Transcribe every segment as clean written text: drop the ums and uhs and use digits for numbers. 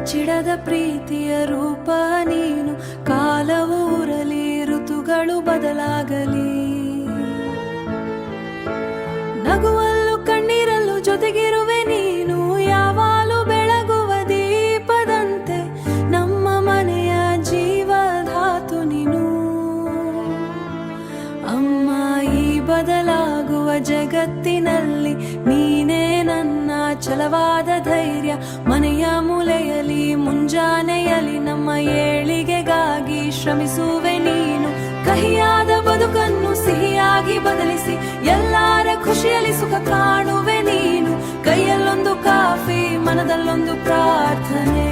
ಬಚ್ಚಿಡದ ಪ್ರೀತಿಯ ರೂಪ ನೀನು. ಕಾಲವು ಉರಲಿ, ಋತುಗಳು ಬದಲಾಗಲಿ, ನಗುವಲ್ಲೂ ಕಣ್ಣೀರಲ್ಲೂ ಜೊತೆಗಿರುವೆ ನೀನು. ಯಾವಾಗಲೂ ಬೆಳಗುವ ದೀಪದಂತೆ ನಮ್ಮ ಮನೆಯ ಜೀವಧಾತು ನೀನು. ಅಮ್ಮ, ಈ ಬದಲಾಗುವ ಜಗತ್ತಿನಲ್ಲಿ ನೀನೇ ನನ್ನ ಛಲವಾದ ಧೈರ್ಯ. ಮನೆಯ ಮೂಲೆಯಲ್ಲಿ ಮುಂಜಾನೆಯಲ್ಲಿ ನಮ್ಮ ಏಳಿಗೆಗಾಗಿ ಶ್ರಮಿಸುವೆ ನೀನು. ಕಹಿಯಾದ ಬದುಕನ್ನು ಸಿಹಿಯಾಗಿ ಬದಲಿಸಿ ಎಲ್ಲರ ಖುಷಿಯಲ್ಲಿ ಸುಖ ಕಾಣುವೆ ನೀನು. ಕೈಯಲ್ಲೊಂದು ಕಾಫಿ, ಮನದಲ್ಲೊಂದು ಪ್ರಾರ್ಥನೆ.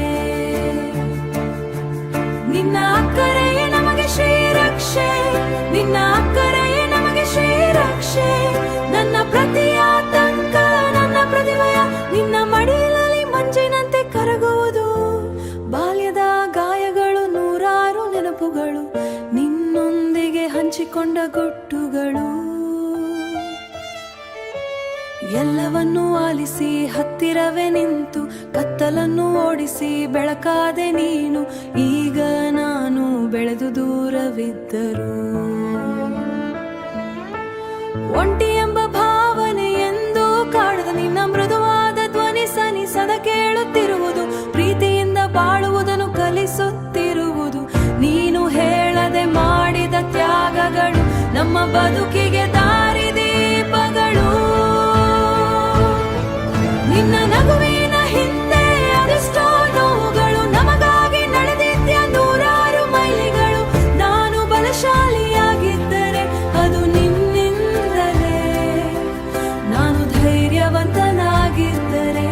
ನಿನ್ನ ಅಕ್ಕರೆಯೇ ನಮಗೆ ಶ್ರೀರಕ್ಷೆ, ನಿನ್ನ ಅಕ್ಕರೆಯೇ ನಮಗೆ ಶ್ರೀರಕ್ಷೆ. ನನ್ನ ಪ್ರತಿಯ ಆತಂಕ, ನನ್ನ ಪ್ರತಿಭಯ ನಿನ್ನ ಮಡಿಲಲ್ಲಿ ಮಂಜಿನಂತೆ ಕರಗುವುದು. ಬಾಲ್ಯದ ಗಾಯಗಳು, ನೂರಾರು ನೆನಪುಗಳು, ನಿನ್ನೊಂದಿಗೆ ಹಂಚಿಕೊಂಡ ಗುಟ್ಟುಗಳು. ಎಲ್ಲವನ್ನೂ ಆಲಿಸಿ ಹತ್ತಿರವೇ ನಿಂತು ಕತ್ತಲನ್ನು ಓಡಿಸಿ ಬೆಳಕಾದೆ ನೀನು. ಈಗ ನಾನು ಬೆಳೆದು ದೂರವಿದ್ದರು ಒಂಟಿ ಎಂಬ ಭಾವನೆ ಎಂದು ಕಾಡದ ನಿನ್ನ ಮೃದುವಾದ ಧ್ವನಿ ಸನಿಸದ ಕೇಳುತ್ತಿರುವುದು. ಪ್ರೀತಿಯಿಂದ ಬಾಳುವುದನ್ನು ಕಲಿಸುತ್ತಿರುವುದು. ನೀನು ಹೇಳದೆ ಮಾಡಿದ ತ್ಯಾಗಗಳು ನಮ್ಮ ಬದುಕಿಗೆ ದಾರಿದೀಪಗಳು. ನಿನ್ನ ನಗುವಿನ ಹಿಂದೆ ಅದೆಷ್ಟೋ ನೋವುಗಳು, ನಮಗಾಗಿ ನಡೆದಿದ್ಯ ನೂರಾರು ಮೈಲಿಗಳು. ನಾನು ಬಲಶಾಲಿಯಾಗಿದ್ದರೆ ಅದು ನಿನ್ನಿಂದಲೇ, ನಾನು ಧೈರ್ಯವಂತನಾಗಿದ್ದರೆ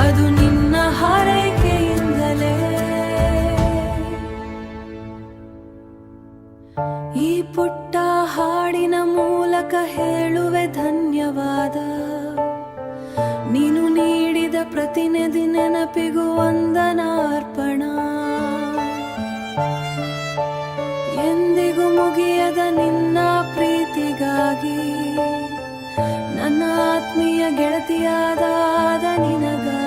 ಅದು ನಿನ್ನ ಹಾರೈಕೆಯಿಂದಲೇ. ಈ ಪುಟ್ಟ ಹಾಡಿನ ಮೂಲಕ ಹೇಳುವೆ ಧನ್ಯವಾದ. ನೀನು ನೀಡಿದ ಪ್ರತಿನಿಧಿ ನೆನಪಿಗೂ ವಂದನಾರ್ಪಣ. ಎಂದಿಗೂ ಮುಗಿಯದ ನಿನ್ನ ಪ್ರೀತಿಗಾಗಿ, ನನ್ನ ಆತ್ಮೀಯ ಗೆಳತಿಯಾದ ನಿನಗಾಗಿ.